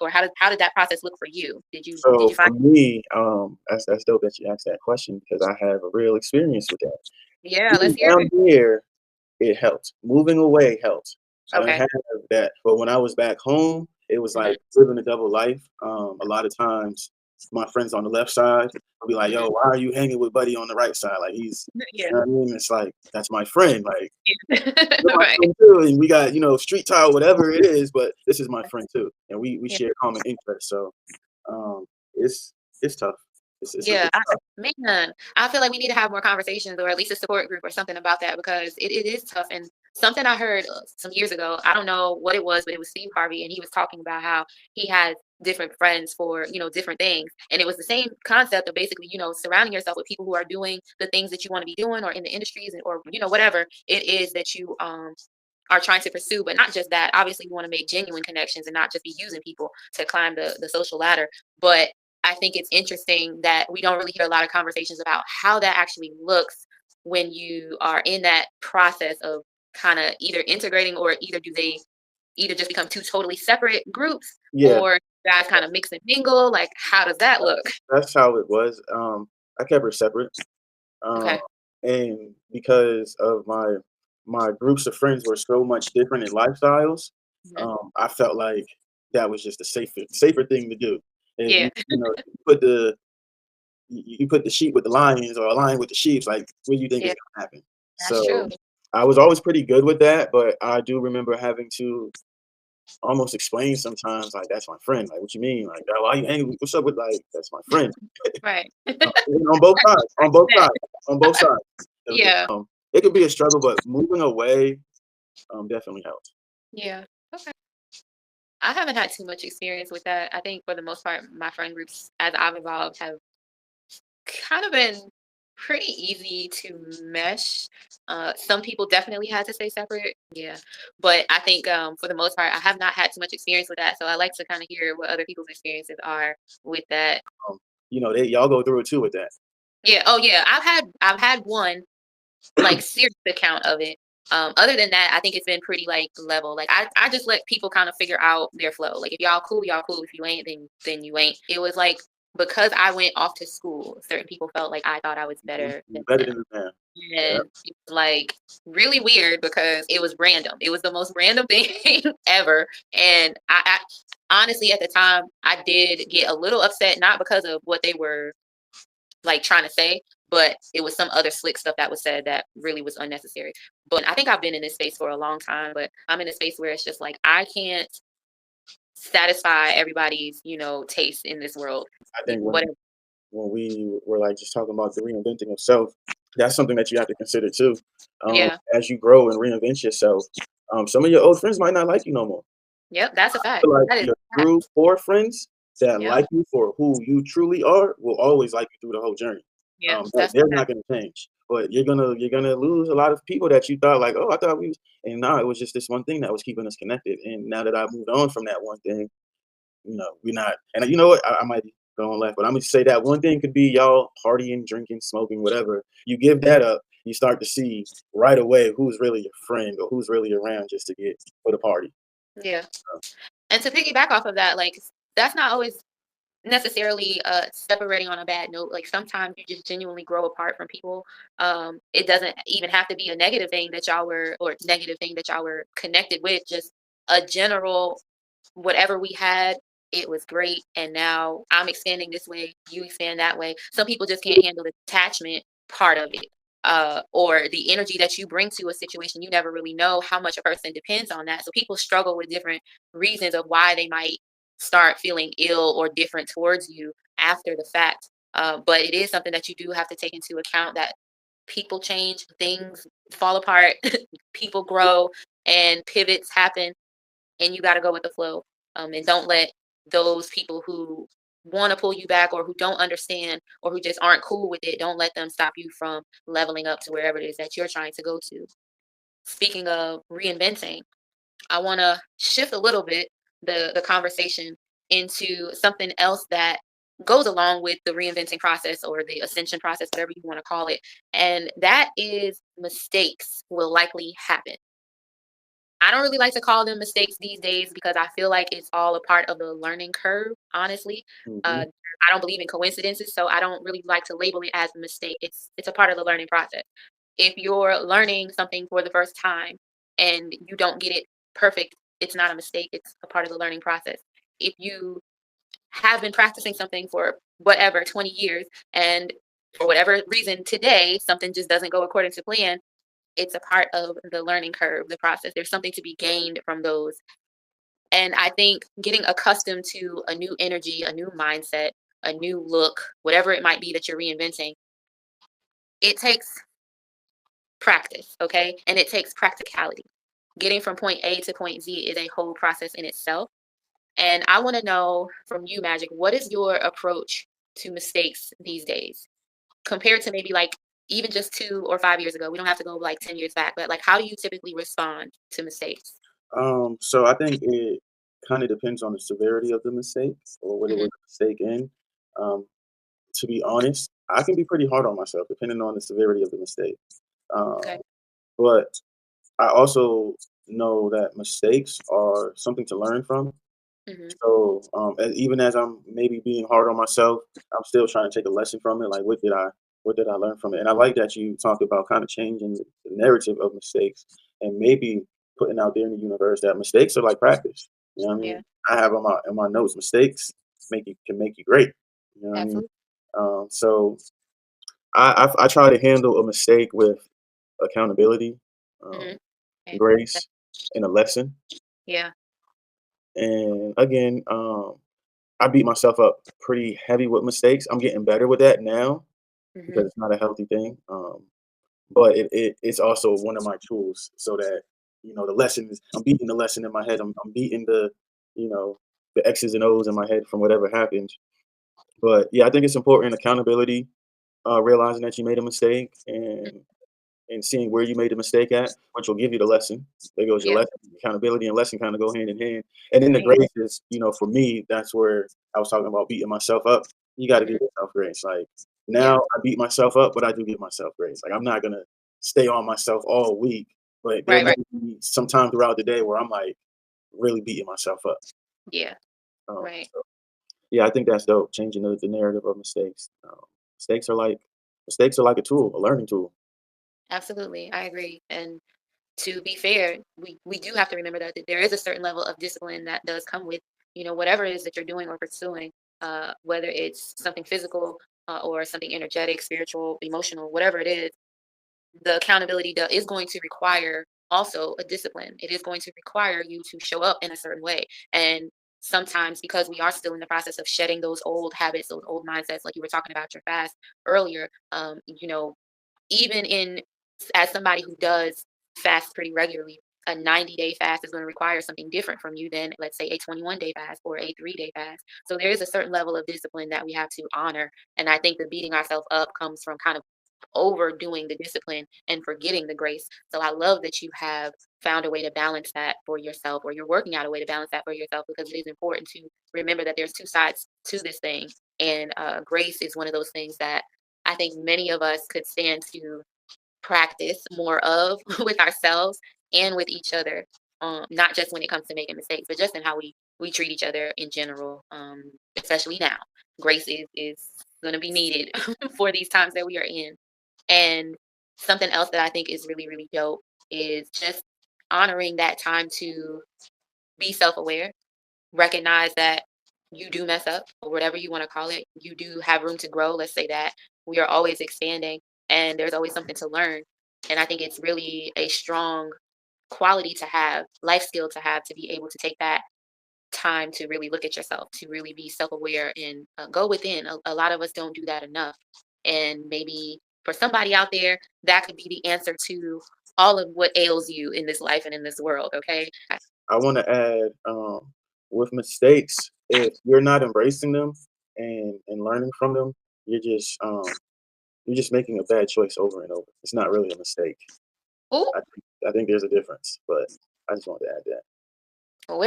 or how did that process look for you? Did So you for find? me, that's dope that you asked that question because I have a real experience with that. Yeah, let's Being hear down it. here, it helped. Moving away helped. I didn't Okay. have that, but when I was back home, it was Hmm. like living a double life. A lot of times, my friends on the left side will be like, Hmm. "Yo, why are you hanging with Buddy on the right side? Like he's, Yeah. you know what I mean? It's like that's my friend. Like you're my Right. friend too, and we got street tile, whatever it is, but this is my friend too, and we Yeah. share common interests. So um, it's it's tough. Yeah, It's tough. man, I feel like we need to have more conversations or at least a support group or something about that because it is tough. And something I heard some years ago, I don't know what it was, but it was Steve Harvey, and he was talking about how he had different friends for, different things. And it was the same concept of basically, surrounding yourself with people who are doing the things that you want to be doing or in the industries or, whatever it is that you are trying to pursue. But not just that, obviously you want to make genuine connections and not just be using people to climb the social ladder. But I think it's interesting that we don't really hear a lot of conversations about how that actually looks when you are in that process of kind of either integrating, or either do they either just become two totally separate groups, Yeah, or you guys kind of mix and mingle. Like, how does that look? that's how it was. I kept her separate. Um, Okay. and because of my groups of friends were so much different in lifestyles, Mhm. I felt like that was just a safer thing to do. And Yeah, you put the you put the sheep with the lions or a lion with the sheep. Like, what do you think is yeah, gonna happen? that's true. So I was always pretty good with that, but I do remember having to almost explain sometimes, like, that's my friend. Like, what you mean? Like, why you hanging? What's up with like that's my friend? Right. On both sides, on both sides, on both sides. Yeah. It could be a struggle, but moving away definitely helps. Yeah. Okay. I haven't had too much experience with that. I think for the most part, my friend groups, as I've evolved, have kind of been pretty easy to mesh. Some people definitely had to stay separate. Yeah. But I think for the most part, I have not had too much experience with that. So I like to kind of hear what other people's experiences are with that. Um, y'all go through it too with that. Yeah. Oh yeah. I've had one like serious account of it. Other than that, I think it's been pretty like level. Like I just let people kind of figure out their flow. Like if y'all cool, y'all cool. If you ain't, then you ain't. It was like because I went off to school, certain people felt like I thought I was better than Better them. than the man. Yeah. And it was like really weird because it was random. It was the most random thing ever. And I honestly at the time I did get a little upset, not because of what they were like trying to say, but it was some other slick stuff that was said that really was unnecessary. But I think I've been in this space for a long time, but I'm in a space where it's just like I can't satisfy everybody's, taste in this world. I think Whatever. when we were like just talking about the reinventing of self, that's something that you have to consider too. Yeah. As you grow and reinvent yourself, some of your old friends might not like you no more. Yep. That's a fact. Feel like That is your a fact. true core friends that Yep. like you for who you truly are will always like you through the whole journey. Yeah. They're not gonna change. But you're gonna lose a lot of people that you thought like, oh, I thought we was, and now it was just this one thing that was keeping us connected. And now that I've moved on from that one thing, we're not. And you know what? I might be going left, but I'm gonna say that one thing could be y'all partying, drinking, smoking, whatever. You give that up, you start to see right away who's really your friend or who's really around just to get for the party. Yeah. And to piggyback off of that, like that's not always necessarily separating on a bad note. Like sometimes you just genuinely grow apart from people. It doesn't even have to be a negative thing that y'all were, or negative thing that y'all were connected with. Just a general whatever we had, it was great, and now I'm expanding this way, you expand that way. Some people just can't handle the attachment part of it, or the energy that you bring to a situation. You never really know how much a person depends on that, so people struggle with different reasons of why they might start feeling ill or different towards you after the fact. But it is something that you do have to take into account, that people change, things fall apart, people grow, and pivots happen, and you got to go with the flow. And don't let those people who want to pull you back, or who don't understand, or who just aren't cool with it, don't let them stop you from leveling up to wherever it is that you're trying to go to. Speaking of reinventing, I want to shift a little bit the conversation into something else that goes along with the reinventing process or the ascension process, whatever you want to call it. And that is mistakes will likely happen. I don't really like to call them mistakes these days because I feel like it's all a part of the learning curve, honestly. Hmm. I don't believe in coincidences, so I don't really like to label it as a mistake. It's a part of the learning process. If you're learning something for the first time and you don't get it perfect, it's not a mistake. It's a part of the learning process. If you have been practicing something for whatever 20 years and for whatever reason today something just doesn't go according to plan, it's a part of the learning curve, the process. There's something to be gained from those. And I think getting accustomed to a new energy, a new mindset, a new look, whatever it might be that you're reinventing, it takes practice, okay? And it takes practicality. Getting from point A to point Z is a whole process in itself. And I want to know from you, Magic, what is your approach to mistakes these days compared to maybe like even just 2 or 5 years ago? We don't have to go like 10 years back, but like how do you typically respond to mistakes? So I think it kind of depends on the severity of the mistake or what it Hmm. was a mistake in. Um, to be honest, I can be pretty hard on myself depending on the severity of the mistake. Okay. Um, but I also know that mistakes are something to learn from. Hmm. So, even as I'm maybe being hard on myself, I'm still trying to take a lesson from it. Like, what did I learn from it? And I like that you talked about kind of changing the narrative of mistakes and maybe putting out there in the universe that mistakes are like practice. You know what I Yeah, mean? I have on my notes, mistakes make you great. You know what I mean? absolutely. So I try to handle a mistake with accountability, Hmm. um, Okay. grace, and a lesson. Yeah. And again, I beat myself up pretty heavy with mistakes. I'm getting better with that now because Hmm. it's not a healthy thing. But it's also one of my tools so that the lesson is I'm beating the lesson in my head. I'm beating you know the X's and O's in my head from whatever happened. But yeah, I think it's important accountability, realizing that you made a mistake and seeing where you made a mistake at, which will give you the lesson. There goes your Yeah. lesson. Accountability and lesson kind of go hand in hand. And then the Yeah. grace is, for me, that's where I was talking about beating myself up. You got to Hmm. give yourself grace. Like Yeah. now, I beat myself up, but I do give myself grace. Like I'm not gonna stay on myself all week, but there Right. may Right. be some time throughout the day where I'm like really beating myself up. Yeah. Um, Right. so yeah, I think that's dope. Changing the narrative of mistakes. Mistakes are like mistakes are like a tool, a learning tool. Absolutely. I agree. And to be fair, we do have to remember that there is a certain level of discipline that does come with, whatever it is that you're doing or pursuing, whether it's something physical or something energetic, spiritual, emotional, whatever it is, the accountability is going to require also a discipline. It is going to require you to show up in a certain way. And sometimes because we are still in the process of shedding those old habits, those old mindsets, like you were talking about your fast earlier, even in as somebody who does fast pretty regularly, a 90-day fast is going to require something different from you than, let's say, a 21-day fast or a 3-day fast. So there is a certain level of discipline that we have to honor. And I think the beating ourselves up comes from kind of overdoing the discipline and forgetting the grace. So I love that you have found a way to balance that for yourself, or you're working out a way to balance that for yourself, because it is important to remember that there's two sides to this thing. And grace is one of those things that I think many of us could stand to practice more of with ourselves and with each other. Not just when it comes to making mistakes, but just in how we treat each other in general. Especially now, grace is going to be needed for these times that we are in. And something else that I think is really really dope is just honoring that time to be self-aware, recognize that you do mess up or whatever you want to call it. You do have room to grow. Let's say that we are always expanding and there's always something to learn. And I think it's really a strong quality to have, life skill to have, to be able to take that time to really look at yourself, to really be self aware and go within. A lot of us don't do that enough. And maybe for somebody out there, that could be the answer to all of what ails you in this life and in this world. Okay. I want to add, with mistakes, if you're not embracing them and learning from them, you're just making a bad choice over and over. It's not really a mistake. Oh, I think there's a difference, but I just wanted to add that. well,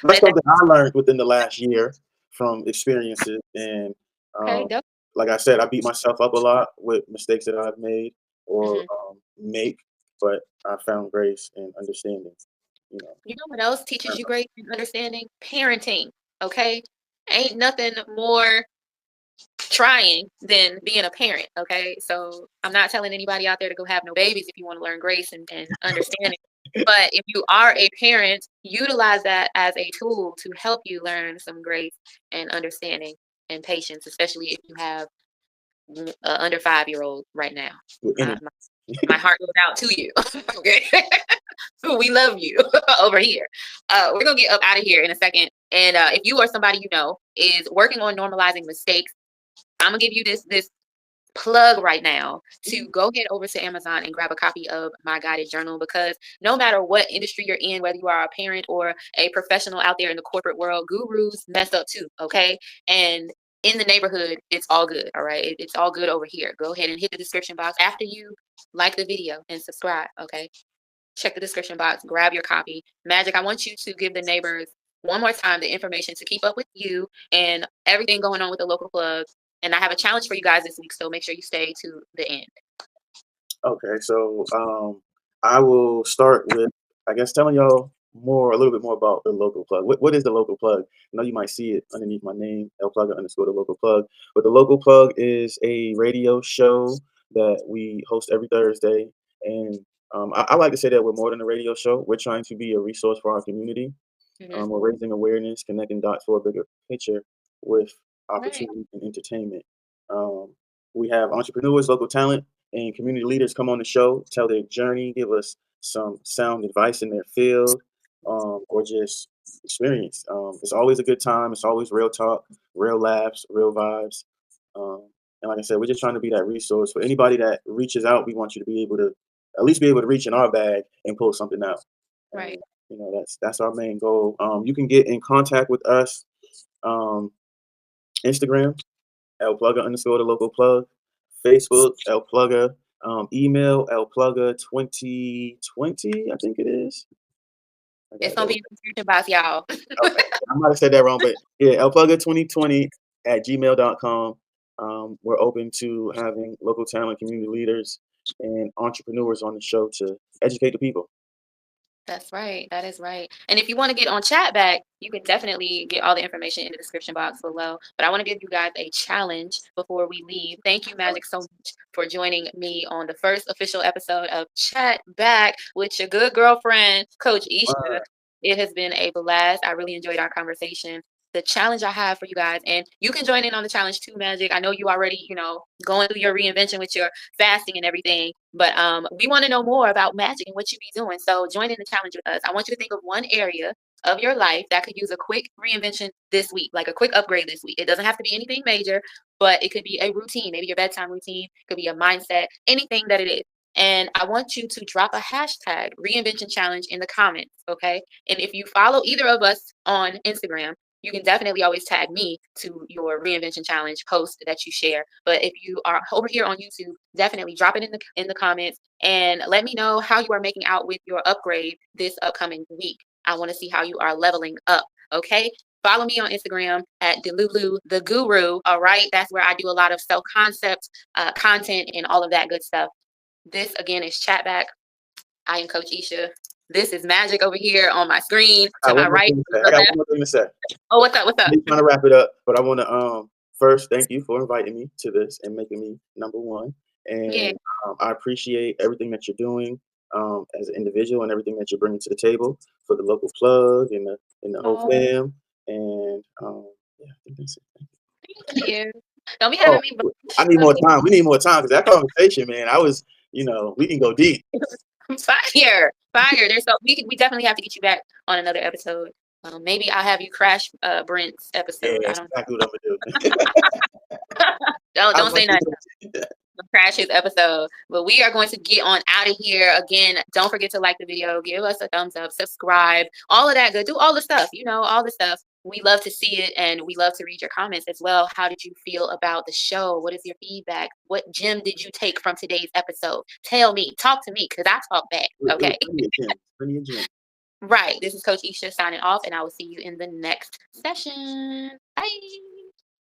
That's that, something I learned within the last year from experiences, and okay. um, like I said, I beat myself up a lot with mistakes that I've made or Mhm. make, but I found grace and understanding. you know. You know what else teaches you great understanding? Parenting. Okay, ain't nothing more trying than being a parent. Okay, so I'm not telling anybody out there to go have no babies if you want to learn grace and understanding. But if you are a parent, utilize that as a tool to help you learn some grace and understanding and patience, especially if you have under 5-year-old right now. With Uh, energy. my, my heart goes out to you. Okay, we love you over here. We're gonna get up out of here in a second. And if you or somebody you know is working on normalizing mistakes, I'm gonna give you this plug right now to go head over to Amazon and grab a copy of my guided journal, because no matter what industry you're in, whether you are a parent or a professional out there in the corporate world, gurus mess up too, okay? And in the neighborhood, it's all good, all right? It's all good over here. Go ahead and hit the description box after you like the video and subscribe, okay? Check the description box, grab your copy. Magic, I want you to give the neighbors one more time the information to keep up with you and everything going on with the local plug. And I have a challenge for you guys this week, so make sure you stay to the end. Okay, so I will start with, I guess, telling y'all a little bit more about the local plug. What is the local plug? I know you might see it underneath my name, Plugger underscore the local plug. But the local plug is a radio show that we host every Thursday, and I like to say that we're more than a radio show. We're trying to be a resource for our community. Hmm. We're raising awareness, connecting dots for a bigger picture with Right, opportunity and entertainment. Um, we have entrepreneurs, local talent, and community leaders come on the show, tell their journey, give us some sound advice in their field, or just experience. It's always a good time. It's always real talk, real laughs, real vibes. Um, and like I said, we're just trying to be that resource for anybody that reaches out. We want you to be able to at least be able to reach in our bag and pull something out. right. And that's our main goal. You can get in contact with us. Instagram, Plugger underscore the local plug. Facebook, Plugger. Email, Plugger2020, I think it is. I It's gotta gonna be double in the description box, y'all. Okay. I might have said that wrong, but yeah, Plugger2020 at gmail.com. We're open to having local talent, community leaders, and entrepreneurs on the show to educate the people. That's right. That is right. And if you want to get on ChatBack, you can definitely get all the information in the description box below. But I want to give you guys a challenge before we leave. Thank you, Magic, so much for joining me on the first official episode of ChatBack with your good girlfriend, Coach Esha. It has been a blast. I really enjoyed our conversation. The challenge I have for you guys, and you can join in on the challenge too, Magic. I know you already, going through your reinvention with your fasting and everything, but we want to know more about magic and what you be doing. So join in the challenge with us. I want you to think of one area of your life that could use a quick reinvention this week, like a quick upgrade this week. It doesn't have to be anything major, but it could be a routine, maybe your bedtime routine, it could be a mindset, anything that it is. And I want you to drop a hashtag reinvention challenge in the comments, okay? And if you follow either of us on Instagram, you can definitely always tag me to your reinvention challenge post that you share. But if you are over here on YouTube, definitely drop it in the comments and let me know how you are making out with your upgrade this upcoming week. I want to see how you are leveling up. Okay. Follow me on Instagram at Delulu the Guru. All right. That's where I do a lot of self concept content and all of that good stuff. This again is Chatback. I am Coach Esha. This is Magic over here on my screen I to got my one more right. thing to say. To I the got left. one more thing to say. Oh, what's up? What's up? I'm trying to wrap it up, but I want to first thank you for inviting me to this and making me number one. Yeah. And I appreciate everything that you're doing as an individual and everything that you're bringing to the table for the local plug and the whole Oh, fam. And yeah, I think that's it. thank you. Don't be Oh, having me. I need more time. We need more time because that conversation, man. We can go deep. Fire, fire. We definitely have to get you back on another episode. Maybe I'll have you crash Brent's Yeah, episode. I that's don't exactly what I'm gonna do. I don't want say you nothing. to- Crash his episode. But we are going to get on out of here. Again, don't forget to like the video, give us a thumbs up, subscribe, all of that good. Do all the stuff, all the stuff. We love to see it and we love to read your comments as well. How did you feel about the show? What is your feedback? What gem did you take from today's episode? Tell me, talk to me, because I talk back. it was Okay. plenty of gems. Plenty of gems. Right. This is Coach Esha signing off, and I will see you in the next session. Bye.